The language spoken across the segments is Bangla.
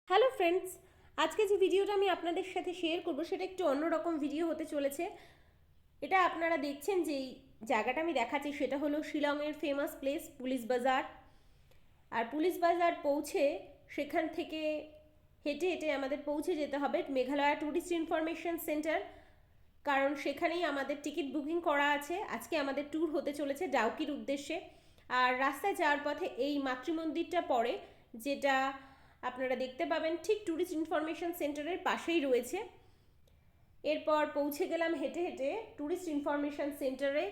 হ্যালো ফ্রেন্ডস, আজকে যে ভিডিওটা আমি আপনাদের সাথে শেয়ার করব সেটা একটু অন্যরকম ভিডিও হতে চলেছে। এটা আপনারা দেখছেন যেই জায়গাটা আমি দেখাচ্ছি সেটা হলো শিলংয়ের ফেমাস প্লেস পুলিশ বাজার। আর পুলিশ বাজার পৌঁছে সেখান থেকে হেঁটে হেঁটে আমাদের পৌঁছে যেতে হবে মেঘালয় ট্যুরিস্ট ইনফরমেশন সেন্টার, কারণ সেখানেই আমাদের টিকিট বুকিং করা আছে। আজকে আমাদের ট্যুর হতে চলেছে ডাউকির উদ্দেশ্যে। আর রাস্তায় যাওয়ার পথে এই মাতৃমন্দিরটা পড়ে, যেটা আপনারা দেখতে পাবেন ঠিক ট্যুরিস্ট ইনফরমেশন সেন্টারের পাশেই রয়েছে। এরপর পৌঁছে গেলাম হেঁটে হেঁটে ট্যুরিস্ট ইনফরমেশন সেন্টারে।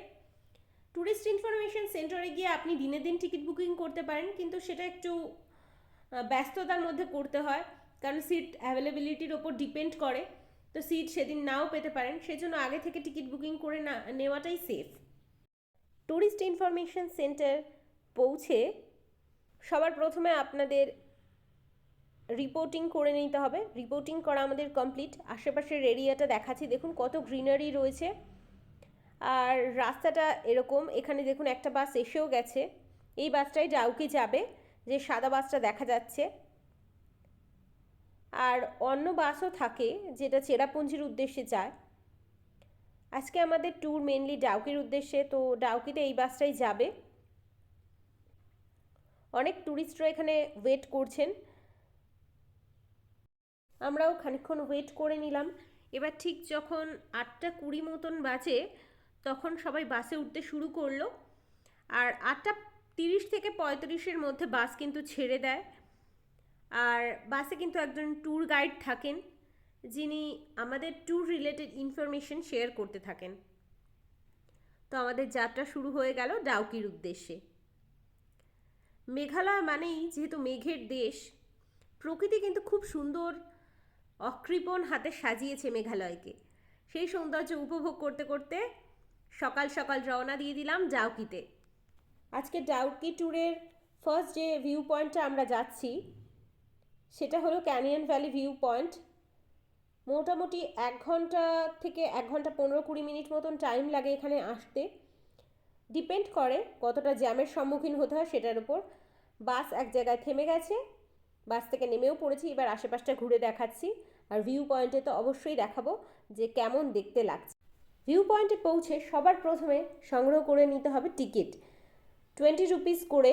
ট্যুরিস্ট ইনফরমেশন সেন্টারে গিয়ে আপনি দিনের দিন টিকিট বুকিং করতে পারেন, কিন্তু সেটা একটু ব্যস্ততার মধ্যে করতে হয়, কারণ সিট অ্যাভেলেবিলিটির ওপর ডিপেন্ড করে। তো সিট সেদিন নাও পেতে পারেন, সেজন্য আগে থেকে টিকিট বুকিং করে না নেওয়াটাই সেফ। ট্যুরিস্ট ইনফরমেশন সেন্টার পৌঁছে সবার প্রথমে আপনাদের রিপোর্টিং করে নিতে হবে। রিপোর্টিং করা আমাদের কমপ্লিট। আশেপাশের এরিয়াটা দেখাচ্ছি, দেখুন কত গ্রিনারি রয়েছে। আর রাস্তাটা এরকম, এখানে দেখুন একটা বাস এসেও গেছে। এই বাসটাই ডাউকি যাবে, যে সাদা বাসটা দেখা যাচ্ছে। আর অন্য বাসও থাকে যেটা চেরাপুঞ্জির উদ্দেশ্যে যায়। আজকে আমাদের ট্যুর মেনলি ডাউকির উদ্দেশ্যে, তো ডাউকিতে এই বাসটাই যাবে। অনেক ট্যুরিস্টরা এখানে ওয়েট করছেন, আমরাও খানিকক্ষণ ওয়েট করে নিলাম। এবার ঠিক যখন 8:20 মতন বাজে তখন সবাই বাসে উঠতে শুরু করলো। আর 8:30 থেকে 35-এর মধ্যে বাস কিন্তু ছেড়ে দেয়। আর বাসে কিন্তু একজন ট্যুর গাইড থাকেন, যিনি আমাদের ট্যুর রিলেটেড ইনফরমেশন শেয়ার করতে থাকেন। তো আমাদের যাত্রা শুরু হয়ে গেল ডাউকির উদ্দেশ্যে। মেঘালয় মানেই যেহেতু মেঘের দেশ, প্রকৃতি কিন্তু খুব সুন্দর অকৃপণ হাতে সাজিয়েছে মেঘালয়কে। সেই সৌন্দর্য উপভোগ করতে করতে সকাল সকাল রওনা দিয়ে দিলাম ডাউকিতে। আজকে ডাউকি ট্যুরের ফার্স্ট যে ভিউ পয়েন্টটা আমরা যাচ্ছি সেটা হলো ক্যানিয়ন ভ্যালি ভিউ পয়েন্ট। মোটামুটি 1 ঘন্টা থেকে 1 ঘন্টা 15-20 মিনিট মতন টাইম লাগে এখানে আসতে। ডিপেন্ড করে কতটা জ্যামের সম্মুখীন হতে হয় সেটার উপর। বাস এক জায়গায় থেমে গেছে, বাস থেকে নেমেও পড়েছি, এবার আশেপাশটা ঘুরে দেখাচ্ছি। আর ভিউ পয়েন্টে তো অবশ্যই দেখাবো যে কেমন দেখতে লাগছে। ভিউ পয়েন্টে পৌঁছে সবার প্রথমে সংগ্রহ করে নিতে হবে টিকিট। 20 রুপিস করে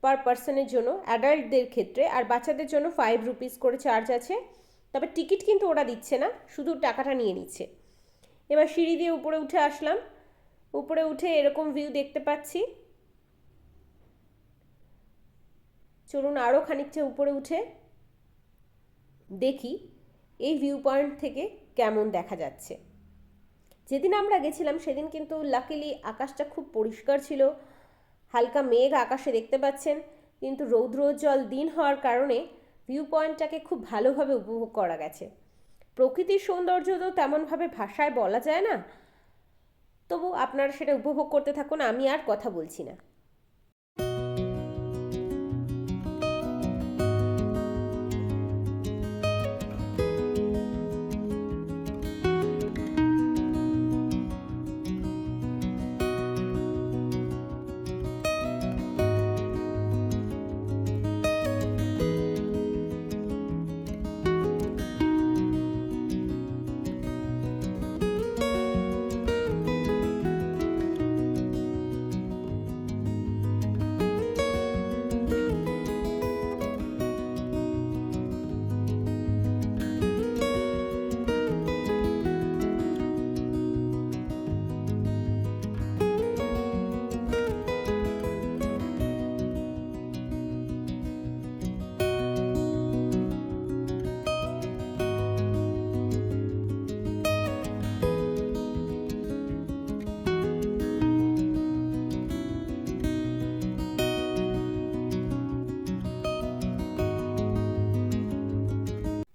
পার পার্সনের জন্য অ্যাডাল্টদের ক্ষেত্রে, আর বাচ্চাদের জন্য 5 রুপিস করে চার্জ আছে। তবে টিকিট কিন্তু ওরা দিচ্ছে না, শুধু টাকাটা নিয়ে নিচ্ছে। এবার সিঁড়ি দিয়ে উপরে উঠে আসলাম। উপরে উঠে এরকম ভিউ দেখতে পাচ্ছি। চলুন আরও খানিকটা উপরে উঠে দেখি এই ভিউ পয়েন্ট থেকে কেমন দেখা যাচ্ছে। যেদিন আমরা গেছিলাম সেদিন কিন্তু লাকিলি আকাশটা খুব পরিষ্কার ছিল, হালকা মেঘ আকাশে দেখতে পাচ্ছেন, কিন্তু রৌদ্রোজ্জ্বল দিন হওয়ার কারণে ভিউ পয়েন্টটাকে খুব ভালোভাবে উপভোগ করা গেছে। প্রকৃতির সৌন্দর্য তো তেমনভাবে ভাষায় বলা যায় না, তবু আপনারা সেটা উপভোগ করতে থাকুন, আমি আর কথা বলছি না।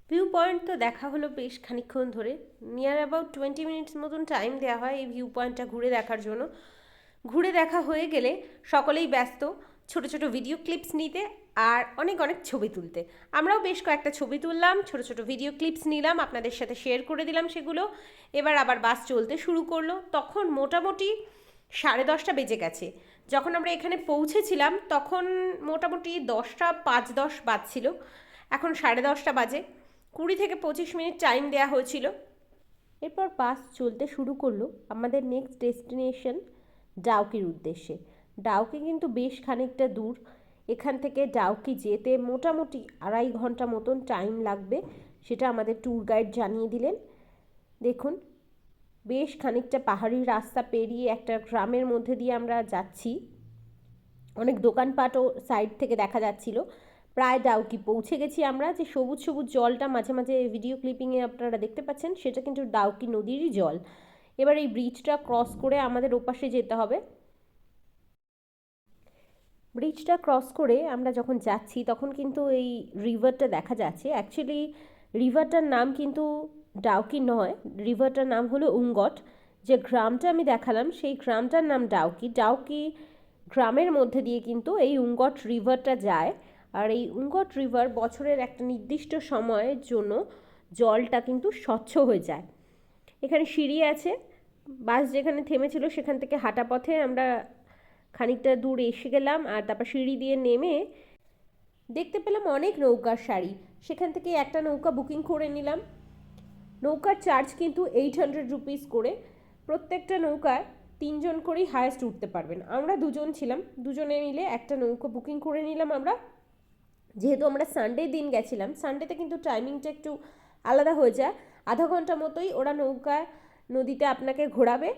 ভিউ পয়েন্ট তো দেখা হলো বেশ খানিকক্ষণ ধরে, নিয়ার অ্যাবাউট 20 মিনিটস মতন টাইম দেওয়া হয় এই ভিউ পয়েন্টটা ঘুরে দেখার জন্য। ঘুরে দেখা হয়ে গেলে সকলেই ব্যস্ত ছোট ছোট ভিডিও ক্লিপস নিতে আর অনেক অনেক ছবি তুলতে। আমরাও বেশ কয়েকটা ছবি তুললাম, ছোট ছোট ভিডিও ক্লিপস নিলাম, আপনাদের সাথে শেয়ার করে দিলাম সেগুলো। এবার আবার বাস চলতে শুরু করলো। তখন মোটামুটি 10:30 বেজে গেছে। যখন আমরা এখানে পৌঁছেছিলাম তখন মোটামুটি 10টা 5-10 বাজছিল। এখন 10:30 বাজে, 20 থেকে 25 মিনিট টাইম দেওয়া হয়েছিল। এরপর বাস চলতে শুরু করলো আমাদের নেক্সট ডেস্টিনেশন ডাউকির উদ্দেশ্যে। ডাউকি কিন্তু বেশ খানিকটা দূর, এখান থেকে ডাউকি যেতে মোটামুটি 2.5 ঘন্টা মতন টাইম লাগবে, সেটা আমাদের ট্যুর গাইড জানিয়ে দিলেন। দেখুন বেশ খানিকটা পাহাড়ি রাস্তা পেরিয়ে একটা গ্রামের মধ্যে দিয়ে আমরা যাচ্ছি, অনেক দোকানপাটও সাইড থেকে দেখা যাচ্ছিল। প্রায় ডাউকি পৌঁছে গেছি আমরা। যে সবুজ সবুজ জলটা মাঝে মাঝে ভিডিও ক্লিপিংয়ে আপনারা দেখতে পাচ্ছেন, সেটা কিন্তু ডাউকি নদীরই জল। এবার এই ব্রিজটা ক্রস করে আমাদের ওপাশে যেতে হবে। ব্রিজটা ক্রস করে আমরা যখন যাচ্ছি তখন কিন্তু এই রিভারটা দেখা যাচ্ছে। অ্যাকচুয়ালি রিভারটার নাম কিন্তু ডাউকি নয়, রিভারটার নাম হলো উঙ্গট। যে গ্রামটা আমি দেখালাম সেই গ্রামটার নাম ডাউকি। ডাউকি গ্রামের মধ্যে দিয়ে কিন্তু এই উঙ্গট রিভারটা যায়। আর এই উঙ্গট রিভার বছরের একটা নির্দিষ্ট সময়ের জন্য জলটা কিন্তু স্বচ্ছ হয়ে যায়। এখানে সিঁড়ি আছে, বাস যেখানে থেমেছিল সেখান থেকে হাঁটা পথে আমরা খানিকটা দূর এসে গেলাম। আর তারপর সিঁড়ি দিয়ে নেমে দেখতে পেলাম অনেক নৌকার সারি। সেখান থেকে একটা নৌকা বুকিং করে নিলাম। নৌকার চার্জ কিন্তু 800 রুপিস করে। প্রত্যেকটা নৌকায় 3 জন করেই হায়েস্ট উঠতে পারবেন। আমরা 2 জন ছিলাম, দুজনে মিলে একটা নৌকা বুকিং করে নিলাম আমরা। যেহেতু আমরা সানডে দিন গেছিলাম, সানডেতে কিন্তু টাইমিংটা একটু আলাদা হয়ে যায়, আধা ঘন্টা মতোই ওরা নৌকায় নদীতে আপনাকে ঘোরাবে।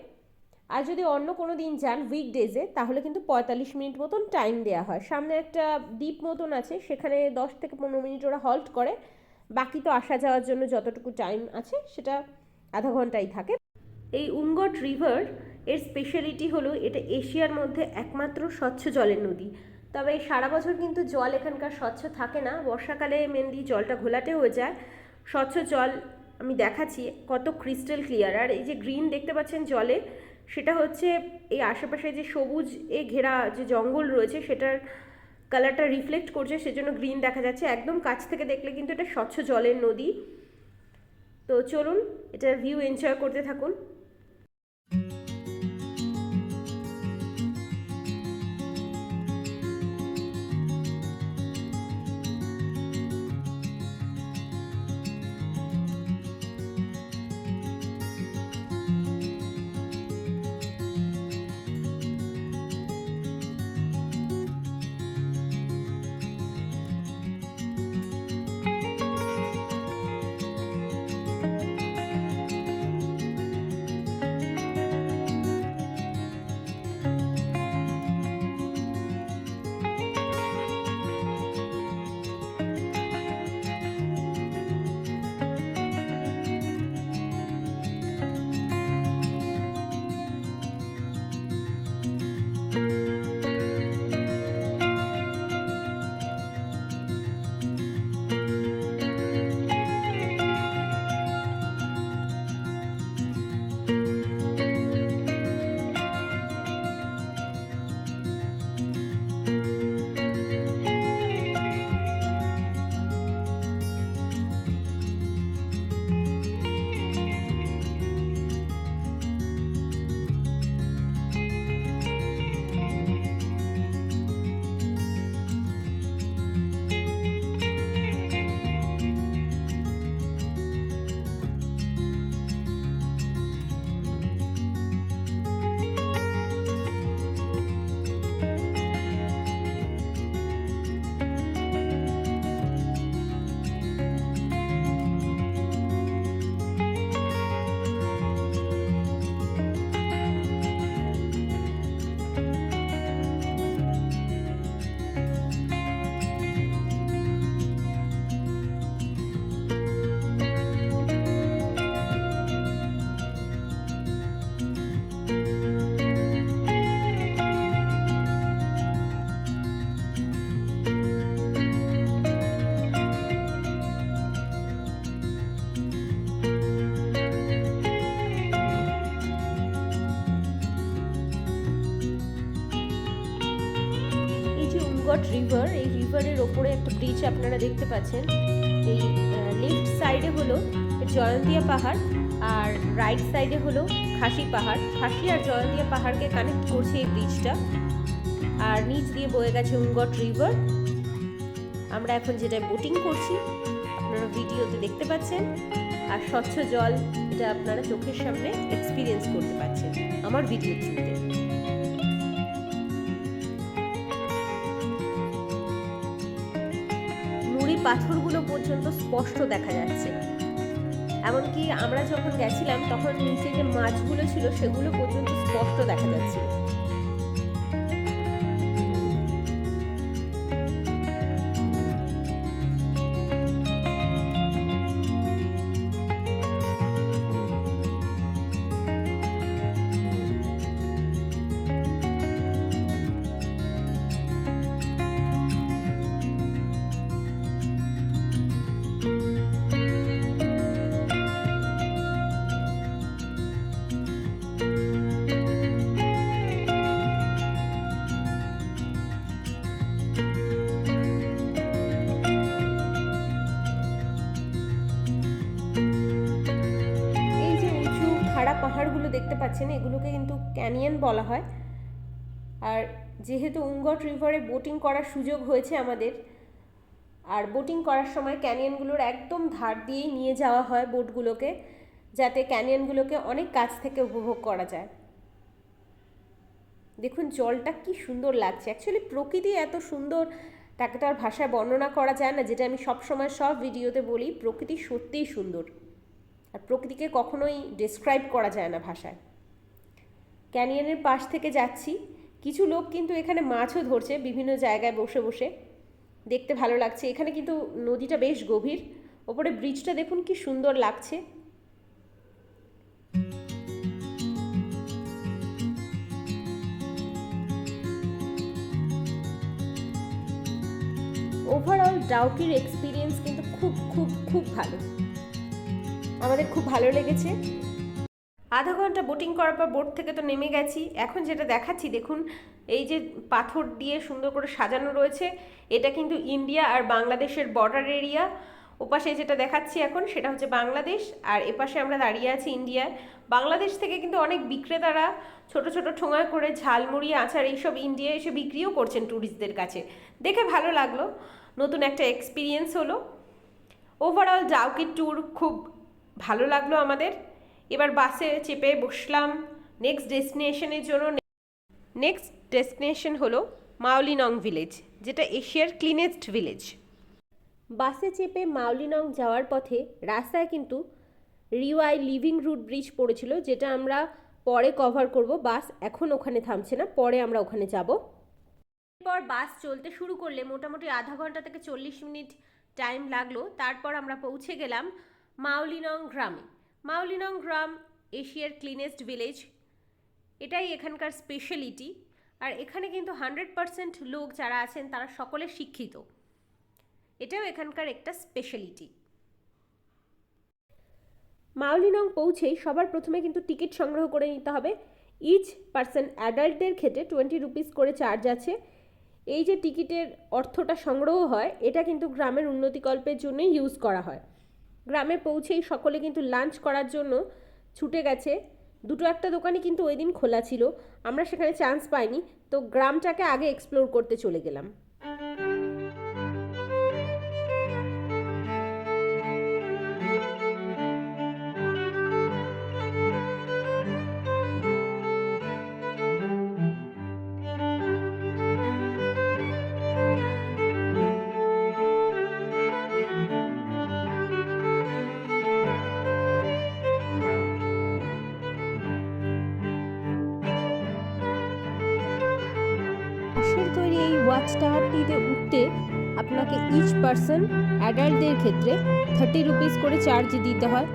আর যদি অন্য কোনো দিন যান উইকডেজে, তাহলে কিন্তু 45 মিনিট মতন টাইম দেওয়া হয়। সামনে একটা দ্বীপ মতন আছে, সেখানে 10 থেকে 15 মিনিট ওরা হল্ট করে। বাকি তো আসা যাওয়ার জন্য যতটুকু টাইম আছে সেটা আধা ঘন্টাই থাকে। এই উঙ্গট রিভার এর স্পেশালিটি হলো এটা এশিয়ার মধ্যে একমাত্র স্বচ্ছ জলের নদী। তবে সারা বছর কিন্তু জল এখানকার স্বচ্ছ থাকে না, বর্ষাকালে মেনলি জলটা ঘোলাটে হয়ে যায়। স্বচ্ছ জল আমি দেখাচ্ছি কত ক্রিস্টাল ক্লিয়ার। আর এই যে গ্রিন দেখতে পাচ্ছেন জলে, সেটা হচ্ছে এই আশেপাশে যে সবুজ এ ঘেরা যে জঙ্গল রয়েছে সেটার কালারটা রিফ্লেক্ট করছে, সেজন্য গ্রিন দেখা যাচ্ছে। একদম কাছ থেকে দেখলে কিন্তু এটা স্বচ্ছ জলের নদী। তো চলুন এটার ভিউ এনজয় করতে থাকুন। রিভার, এই রিভারের ওপরে একটা ব্রিজ আপনারা দেখতে পাচ্ছেন। এই লেফট সাইডে হলো জয়ন্তিয়া পাহাড় আর রাইট সাইডে হলো খাসি পাহাড়। খাসি আর জয়ন্তিয়া পাহাড়কে কানেক্ট করছে এই ব্রিজটা। আর নিচ দিয়ে বয়ে গেছে উঙ্গট রিভার। আমরা এখন যেটা বোটিং করছি আপনারা ভিডিওতে দেখতে পাচ্ছেন, আর স্বচ্ছ জল এটা আপনারা চোখের সামনে এক্সপিরিয়েন্স করতে পাচ্ছেন আমার ভিডিও থ্রুতে। নুড়ি পাথরগুলো পর্যন্ত স্পষ্ট দেখা যাচ্ছে, এমনকি আমরা যখন গেছিলাম তখন নিচে যে মাছগুলো ছিল সেগুলো পর্যন্ত স্পষ্ট দেখা যাচ্ছিল। পাহাড়গুলো দেখতে পাচ্ছেন, এগুলোকে কিন্তু ক্যানিয়ন বলা হয়। আর যেহেতু উঙ্গট রিভারে বোটিং করার সুযোগ হয়েছে আমাদের, আর বোটিং করার সময় ক্যানিয়নগুলোর একদম ধার দিয়েই নিয়ে যাওয়া হয় বোটগুলোকে, যাতে ক্যানিয়নগুলোকে অনেক কাছ থেকে উপভোগ করা যায়। দেখুন জলটা কি সুন্দর লাগছে। অ্যাকচুয়ালি প্রকৃতি এত সুন্দর তাকে তো আর ভাষায় বর্ণনা করা যায় না, যেটা আমি সবসময় সব ভিডিওতে বলি, প্রকৃতি সত্যিই সুন্দর আর প্রকৃতিকে কখনোই ডেসক্রাইব করা যায় না ভাষায়। ক্যানিয়নের পাশ থেকে যাচ্ছি, কিছু লোক কিন্তু এখানে মাছও ধরছে বিভিন্ন জায়গায় বসে বসে, দেখতে ভালো লাগছে। এখানে কিন্তু নদীটা বেশ গভীর, ওপরে ব্রিজটা দেখুন কি সুন্দর লাগছে। ওভারঅল ডাউকির এক্সপিরিয়েন্স কিন্তু খুব খুব খুব ভালো, আমাদের খুব ভালো লেগেছে। আধা ঘন্টা বোটিং করার পর বোট থেকে তো নেমে গেছি। এখন যেটা দেখাচ্ছি দেখুন, এই যে পাথর দিয়ে সুন্দর করে সাজানো রয়েছে, এটা কিন্তু ইন্ডিয়া আর বাংলাদেশের বর্ডার এরিয়া। ওপাশে যেটা দেখাচ্ছি এখন সেটা হচ্ছে বাংলাদেশ, আর এপাশে আমরা দাঁড়িয়ে আছি ইন্ডিয়ায়। বাংলাদেশ থেকে কিন্তু অনেক বিক্রেতারা ছোট ছোট ঠোঙায় করে ঝালমুড়ি, আচার এইসব ইন্ডিয়ায় এসে বিক্রিও করছেন ট্যুরিস্টদের কাছে। দেখে ভালো লাগলো, নতুন একটা এক্সপিরিয়েন্স হলো। ওভারঅল ডাউকির ট্যুর খুব ভালো লাগলো আমাদের। এবার বাসে চেপে বসলাম নেক্সট ডেস্টিনেশনের জন্য। নেক্সট ডেস্টিনেশন হলো মাওলিনং ভিলেজ, যেটা এশিয়ার ক্লিনেস্ট ভিলেজ। বাসে চেপে মাওলিনং যাওয়ার পথে রাস্তায় কিন্তু রিওয়াই লিভিং রুট ব্রিজ পড়েছিল, যেটা আমরা পরে কভার করব। বাস এখন ওখানে থামছে না, পরে আমরা ওখানে যাব। এরপর বাস চলতে শুরু করলে মোটামুটি আধা ঘন্টা থেকে 40 মিনিট টাইম লাগলো। তারপর আমরা পৌঁছে গেলাম মাওলিনং গ্রামে। মাওলিনং গ্রাম এশিয়ার ক্লিনেস্ট ভিলেজ, এটাই এখানকার স্পেশালিটি। আর এখানে কিন্তু 100% লোক যারা আছেন তারা সকলে শিক্ষিত, এটাও এখানকার একটা স্পেশালিটি। মাওলিনং পৌঁছেই সবার প্রথমে কিন্তু টিকিট সংগ্রহ করে নিতে হবে। ইচ পার্সন অ্যাডাল্টদের ক্ষেত্রে 20 রুপিস করে চার্জ আছে। এই যে টিকিটের অর্থটা সংগ্রহ হয়, এটা কিন্তু গ্রামের উন্নতিকল্পের জন্য ইউজ করা হয়। গ্রামে পৌঁছেই সকলে কিন্তু লাঞ্চ করার জন্য ছুটে গেছে। দুটো একটা দোকানই কিন্তু ওই দিন খোলা ছিল, আমরা সেখানে চান্স পাইনি, তো গ্রামটাকে আগে এক্সপ্লোর করতে চলে গেলাম। বাঁশের তৈরি এই ওয়াচ টাওয়ারটিতে উঠতে আপনাকে ইচ পার্সন অ্যাডাল্টদের ক্ষেত্রে 30 রুপিস করে চার্জ দিতে হয়।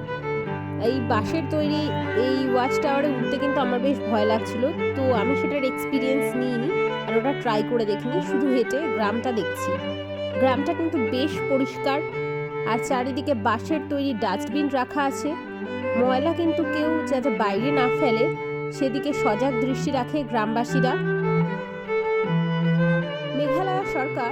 এই বাঁশের তৈরি এই ওয়াচ টাওয়ারে উঠতে কিন্তু আমার বেশ ভয় লাগছিল, তো আমি সেটার এক্সপিরিয়েন্স নিইনি আর ওটা ট্রাই করে দেখিনি, শুধু হেঁটে গ্রামটা দেখছি। গ্রামটা কিন্তু বেশ পরিষ্কার, আর চারিদিকে বাঁশের তৈরি ডাস্টবিন রাখা আছে। ময়লা কিন্তু কেউ যাতে বাইরে না ফেলে সেদিকে সজাগ দৃষ্টি রাখে গ্রামবাসীরা। মেঘালয় সরকার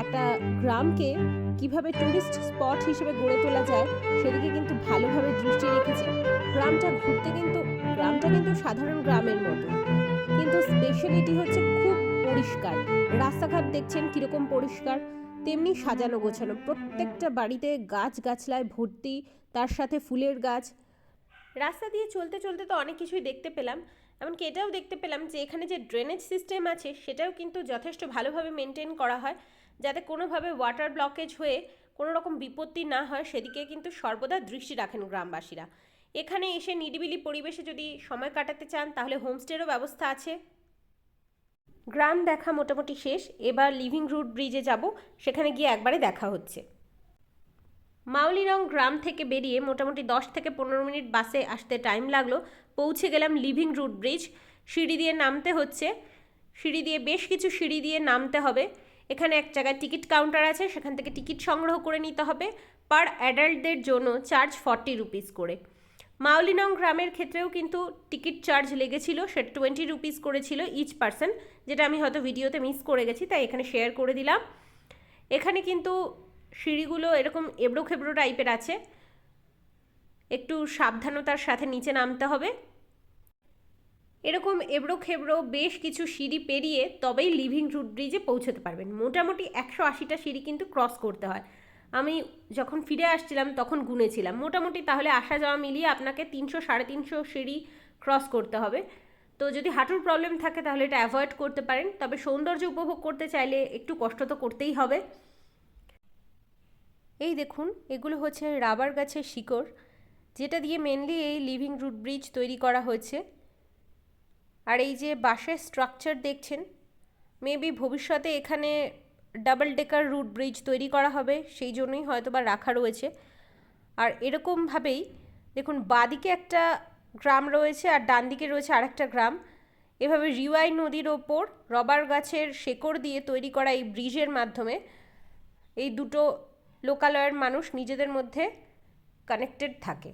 একটা গ্রামকে কিভাবে টুরিস্ট স্পট হিসেবে গড়ে তোলা যায় সেদিকে কিন্তু ভালোভাবে দৃষ্টি রেখেছে। গ্রামটা কিন্তু সাধারণ গ্রামের মতো, কিন্তু স্পেশালিটি হচ্ছে খুব পরিষ্কার। রাস্তাঘাট দেখছেন কীরকম পরিষ্কার, তেমনি সাজানো গোছানো, প্রত্যেকটা বাড়িতে গাছগাছলায় ভর্তি, তার সাথে ফুলের গাছ। রাস্তা দিয়ে চলতে চলতে তো অনেক কিছুই দেখতে পেলাম, এমনকি এটাও দেখতে পেলাম যে এখানে যে ড্রেনেজ সিস্টেম আছে সেটাও কিন্তু যথেষ্ট ভালোভাবে মেনটেন করা হয়, যাতে কোনোভাবে ওয়াটার ব্লকেজ হয়ে কোনো রকম বিপত্তি না হয় সেদিকে কিন্তু সর্বদা দৃষ্টি রাখেন গ্রামবাসীরা। এখানে এসে নিরিবিলি পরিবেশে যদি সময় কাটাতে চান তাহলে হোমস্টেরও ব্যবস্থা আছে। গ্রাম দেখা মোটামুটি শেষ, এবার লিভিং রুট ব্রিজে যাব, সেখানে গিয়ে একবারে দেখা হচ্ছে। মাউলিরং গ্রাম থেকে বেরিয়ে মোটামুটি 10 থেকে 15 মিনিট বাসে আসতে টাইম লাগলো। পৌঁছে গেলাম লিভিং রুট ব্রিজ। সিঁড়ি দিয়ে নামতে হচ্ছে, সিঁড়ি দিয়ে বেশ কিছু সিঁড়ি দিয়ে নামতে হবে। এখানে এক জায়গায় টিকিট কাউন্টার আছে, সেখান থেকে টিকিট সংগ্রহ করে নিতে হবে। পার অ্যাডাল্টদের জন্য চার্জ 40 রুপিস করে। মাউলিনং গ্রামের ক্ষেত্রেও কিন্তু টিকিট চার্জ লেগেছিল, সেটা 20 রুপিস করেছিল ইচ পার্সন, যেটা আমি হয়তো ভিডিওতে মিস করে গেছি, তাই এখানে শেয়ার করে দিলাম। এখানে কিন্তু সিঁড়িগুলো এরকম এবড়ো খেবড়ো টাইপের আছে, একটু সাবধানতার সাথে নিচে নামতে হবে। এরকম এবড়ো খেবড়ো বেশ কিছু সিঁড়ি পেরিয়ে তবেই লিভিং রুট ব্রিজে পৌঁছতে পারবেন। মোটামুটি 180টা সিঁড়ি কিন্তু ক্রস করতে হয়। আমি যখন ফিরে আসছিলাম তখন গুনেছিলাম, মোটামুটি তাহলে আসা যাওয়া মিলিয়ে আপনাকে 300-350 সিঁড়ি ক্রস করতে হবে। তো যদি হাঁটুর প্রবলেম থাকে তাহলে এটা অ্যাভয়েড করতে পারেন, তবে সৌন্দর্য উপভোগ করতে চাইলে একটু কষ্ট তো করতেই হবে। এই দেখুন, এগুলো হচ্ছে রাবার গাছের শিকড়, যেটা দিয়ে মেনলি এই লিভিং রুট ব্রিজ তৈরি করা হয়েছে। আর এই যে বাঁশের স্ট্রাকচার দেখছেন, মেবি ভবিষ্যতে এখানে ডাবল ডেকার রুট ব্রিজ তৈরি করা হবে, সেই জন্যই হয়তো বা রাখা রয়েছে। আর এরকমভাবেই দেখুন, বাঁদিকে একটা গ্রাম রয়েছে আর ডান দিকে রয়েছে আরেকটা গ্রাম। এভাবে রিওয়াই নদীর ওপর রবার গাছের শেকড় দিয়ে তৈরি করা এই ব্রিজের মাধ্যমে এই দুটো লোকালয়ের মানুষ নিজেদের মধ্যে কানেক্টেড থাকে।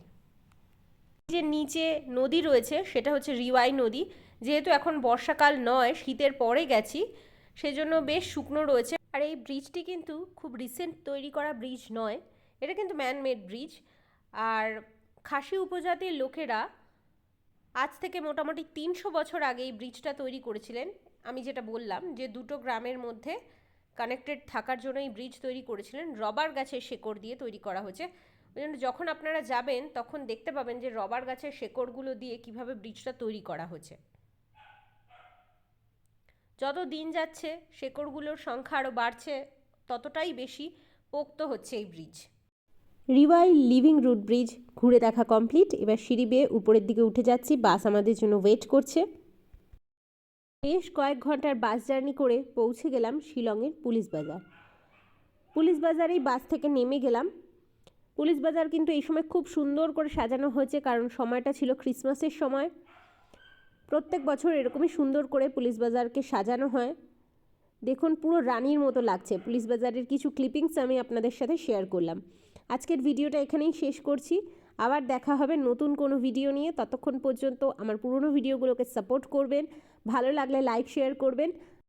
যে নিচে নদী রয়েছে সেটা হচ্ছে রিওয়াই নদী। যেহেতু এখন বর্ষাকাল নয়, শীতের পরে গেছি, সেজন্য বেশ শুকনো রয়েছে। আর এই ব্রিজটি কিন্তু খুব রিসেন্ট তৈরি করা ব্রিজ নয়, এটা কিন্তু ম্যানমেড ব্রিজ। আর খাসি উপজাতির লোকেরা আজ থেকে মোটামুটি 300 বছর আগে এই ব্রিজটা তৈরি করেছিলেন। আমি যেটা বললাম যে দুটো গ্রামের মধ্যে কানেক্টেড থাকার জন্য এই ব্রিজ তৈরি করেছিলেন, রবার গাছের শেকড় দিয়ে তৈরি করা হয়েছে। ওই জন্য যখন আপনারা যাবেন তখন দেখতে পাবেন যে রবার গাছের শেকড়গুলো দিয়ে কিভাবে ব্রিজটা তৈরি করা হয়েছে। যত দিন যাচ্ছে শেকড়গুলোর সংখ্যা আরও বাড়ছে, ততটাই বেশি পোক্ত হচ্ছে এই bridge. Riwai living root bridge ঘুরে দেখা কমপ্লিট। এবার সিঁড়ি বেয়ে উপরের দিকে উঠে যাচ্ছি, বাস আমাদের জন্য ওয়েট করছে। বেশ কয়েক ঘন্টার বাস জার্নি করে পৌঁছে গেলাম শিলংয়ের পুলিশ বাজার। পুলিশ বাজারেই বাস থেকে নেমে গেলাম। পুলিশ বাজার কিন্তু এই সময় খুব সুন্দর করে সাজানো হয়েছে, কারণ সময়টা ছিল ক্রিসমাসের সময়। প্রত্যেক বছর এরকমই সুন্দর করে পুলিশ বাজারকে সাজানো হয়। দেখুন, পুরো রানীর মতো লাগছে। পুলিশ বাজারের কিছু ক্লিপিংস আমি আপনাদের সাথে শেয়ার করলাম। আজকের ভিডিওটা এখানেই শেষ করছি, আবার দেখা হবে নতুন কোনো ভিডিও নিয়ে। ততক্ষণ পর্যন্ত আমার পুরনো ভিডিওগুলোকে সাপোর্ট করবেন, ভালো লাগলে লাইক শেয়ার করবেন।